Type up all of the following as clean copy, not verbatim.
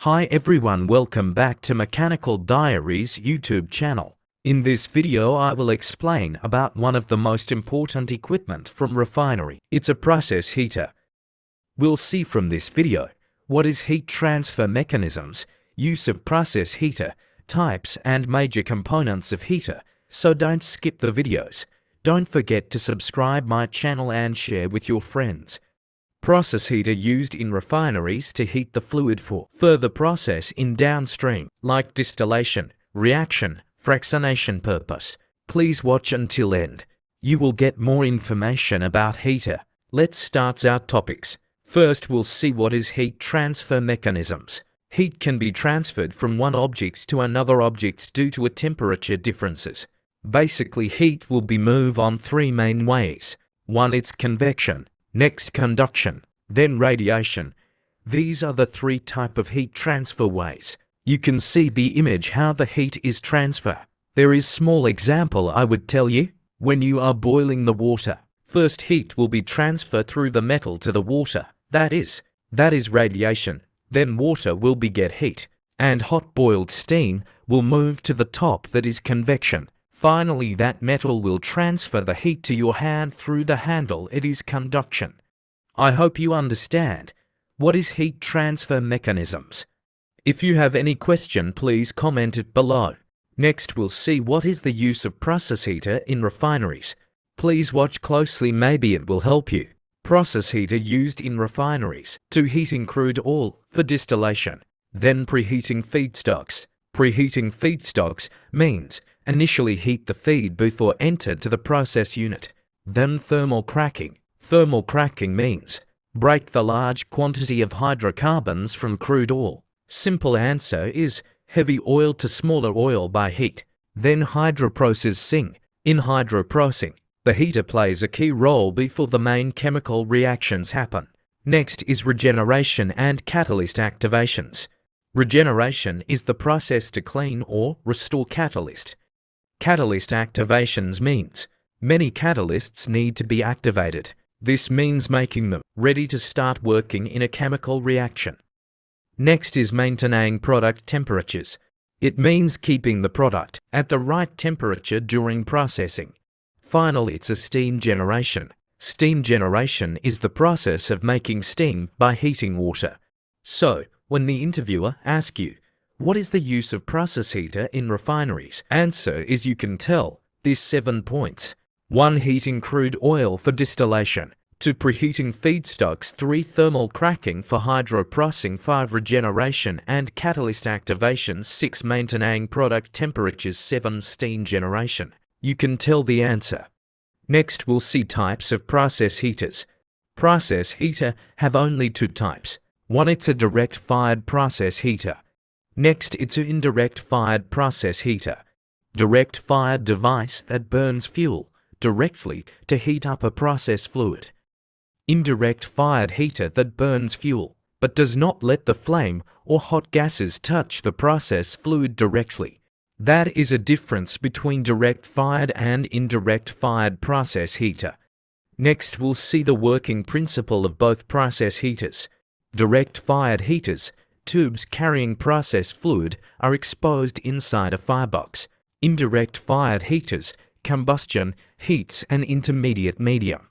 Hi everyone, welcome back to Mechanical Diaries YouTube channel. In this video I will explain about one of the most important equipment from refinery. It's a process heater. We'll see from this video what is heat transfer mechanisms, use of process heater, types and major components of heater, so don't skip the videos. Don't forget to subscribe my channel and share with your friends. Process heater used in refineries to heat the fluid for further process in downstream, like distillation, reaction, fractionation purpose. Please watch until end. You will get more information about heater. Let's start our topics. First, we'll see what is heat transfer mechanisms. Heat can be transferred from one object to another object due to a temperature differences. Basically, heat will be moved on three main ways. One, it's convection. Next, conduction, then radiation. These are the three types of heat transfer ways. You can see the image how the heat is transferred. There is small example I would tell you. When you are boiling the water, first heat will be transferred through the metal to the water. That is radiation. Then water will get heat, and hot boiled steam will move to the top, that is convection. Finally, that metal will transfer the heat to your hand through the handle, it is conduction. I hope you understand. What is heat transfer mechanisms? If you have any question, please comment it below. Next, we'll see what is the use of process heater in refineries. Please watch closely, maybe it will help you. Process heater used in refineries to heating crude oil for distillation, then preheating feedstocks. Preheating feedstocks means initially heat the feed before enter to the process unit. Then thermal cracking. Thermal cracking means break the large quantity of hydrocarbons from crude oil. Simple answer is heavy oil to smaller oil by heat. Then hydroprocessing. In hydroprocessing, the heater plays a key role before the main chemical reactions happen. Next is regeneration and catalyst activations. Regeneration is the process to clean or restore catalyst. Catalyst activations means many catalysts need to be activated. This means making them ready to start working in a chemical reaction. Next is maintaining product temperatures. It means keeping the product at the right temperature during processing. Finally, it's a steam generation. Steam generation is the process of making steam by heating water. So, when the interviewer asks you, what is the use of process heater in refineries? Answer is, you can tell these 7 points. 1. Heating crude oil for distillation. 2. Preheating feedstocks. 3. Thermal cracking for hydroprocessing. 5. Regeneration and catalyst activations. 6. Maintaining product temperatures. 7. Steam generation. You can tell the answer. Next, we'll see types of process heaters. Process heater have only 2 types. 1. It's a direct fired process heater. Next, it's an indirect fired process heater. Direct fired device that burns fuel directly to heat up a process fluid. Indirect fired heater that burns fuel but does not let the flame or hot gases touch the process fluid directly. That is a difference between direct fired and indirect fired process heater. Next, we'll see the working principle of both process heaters. Direct fired heaters, tubes carrying process fluid, are exposed inside a firebox. Indirect fired heaters, combustion heats an intermediate medium.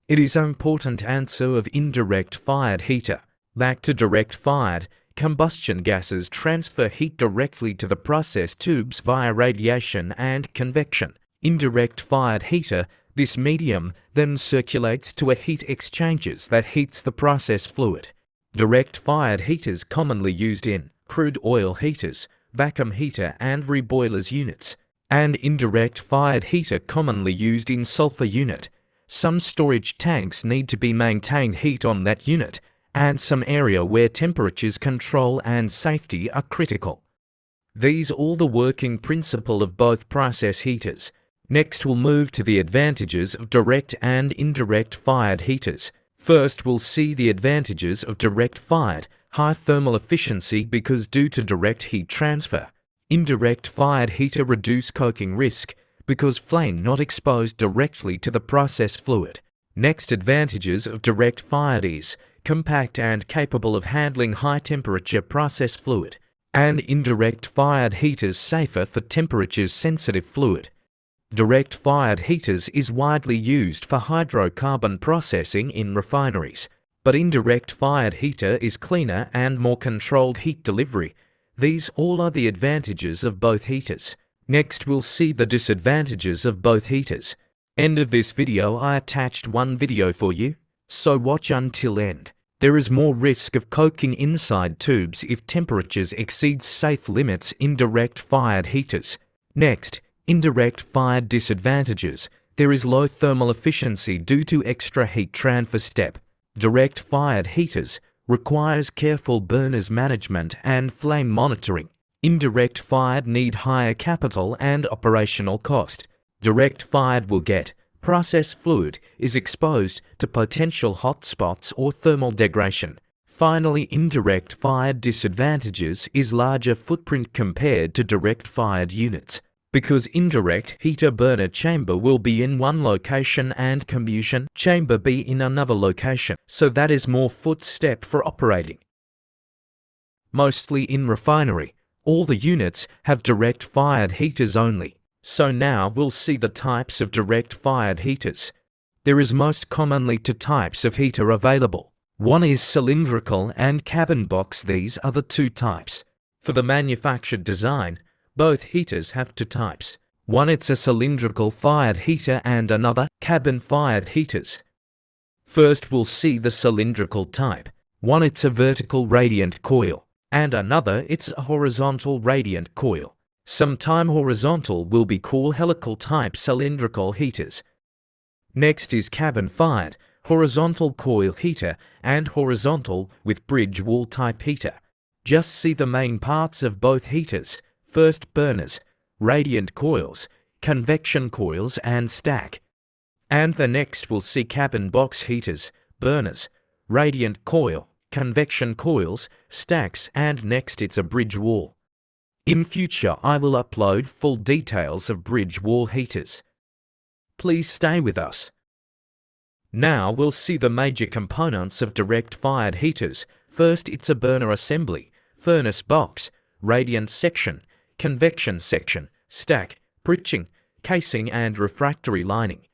It is an important answer of indirect fired heater. Back to direct fired, combustion gases transfer heat directly to the process tubes via radiation and convection. Indirect fired heater, this medium then circulates to a heat exchangers that heats the process fluid. Direct fired heaters commonly used in crude oil heaters, vacuum heater and reboilers units, and indirect fired heater commonly used in sulfur unit. Some storage tanks need to be maintained heat on that unit, and some area where temperatures control and safety are critical. These all the working principle of both process heaters. Next, we'll move to the advantages of direct and indirect fired heaters. First, we'll see the advantages of direct fired, high thermal efficiency because due to direct heat transfer. Indirect fired heater reduce coking risk because flame not exposed directly to the process fluid. Next, advantages of direct fired is compact and capable of handling high-temperature process fluid, and indirect-fired heaters safer for temperature-sensitive fluid. Direct-fired heaters is widely used for hydrocarbon processing in refineries, but indirect-fired heater is cleaner and more controlled heat delivery. These all are the advantages of both heaters. Next, we'll see the disadvantages of both heaters. End of this video. I attached one video for you, so watch until end. There is more risk of coking inside tubes if temperatures exceed safe limits in direct-fired heaters. Next, indirect-fired disadvantages. There is low thermal efficiency due to extra heat transfer step. Direct-fired heaters requires careful burners management and flame monitoring. Indirect-fired need higher capital and operational cost. Direct-fired will get process fluid is exposed to potential hot spots or thermal degradation. Finally, indirect-fired disadvantages is larger footprint compared to direct-fired units, because indirect heater burner chamber will be in one location and combustion chamber be in another location, so that is more footstep for operating. Mostly in refinery, all the units have direct-fired heaters only. So now we'll see the types of direct-fired heaters. There is most commonly two types of heater available. One is cylindrical and cabin box. These are the two types. For the manufactured design, both heaters have two types. One it's a cylindrical fired heater and another cabin fired heaters. First we'll see the cylindrical type. One it's a vertical radiant coil, and another it's a horizontal radiant coil. Sometime horizontal will be called helical type cylindrical heaters. Next is cabin fired, horizontal coil heater and horizontal with bridge wall type heater. Just see the main parts of both heaters. First, burners, radiant coils, convection coils and stack. And the next we'll see cabin box heaters, burners, radiant coil, convection coils, stacks, and next it's a bridge wall. In future I will upload full details of bridge wall heaters. Please stay with us. Now we'll see the major components of direct-fired heaters. First it's a burner assembly, furnace box, radiant section, convection section, stack, breeching, casing and refractory lining.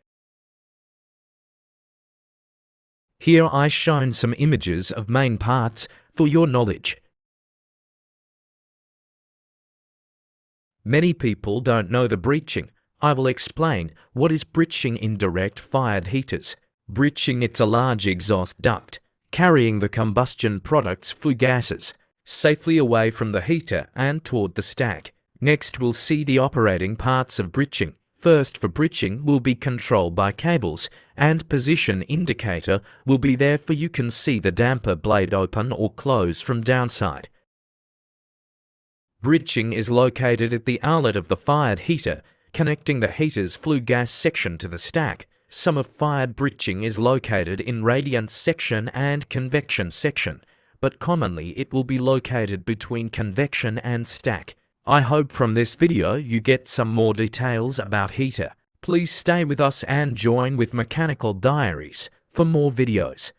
Here I shown some images of main parts for your knowledge. Many people don't know the breeching. I will explain what is breeching in direct-fired heaters. Breeching it's a large exhaust duct carrying the combustion products flue gases safely away from the heater and toward the stack. Next we'll see the operating parts of breeching. First, for breeching will be controlled by cables and position indicator will be there for you can see the damper blade open or close from downside. Breeching is located at the outlet of the fired heater, connecting the heater's flue gas section to the stack. Some of fired breeching is located in radiant section and convection section, but commonly it will be located between convection and stack. I hope from this video you get some more details about heater. Please stay with us and join with Mechanical Diaries for more videos.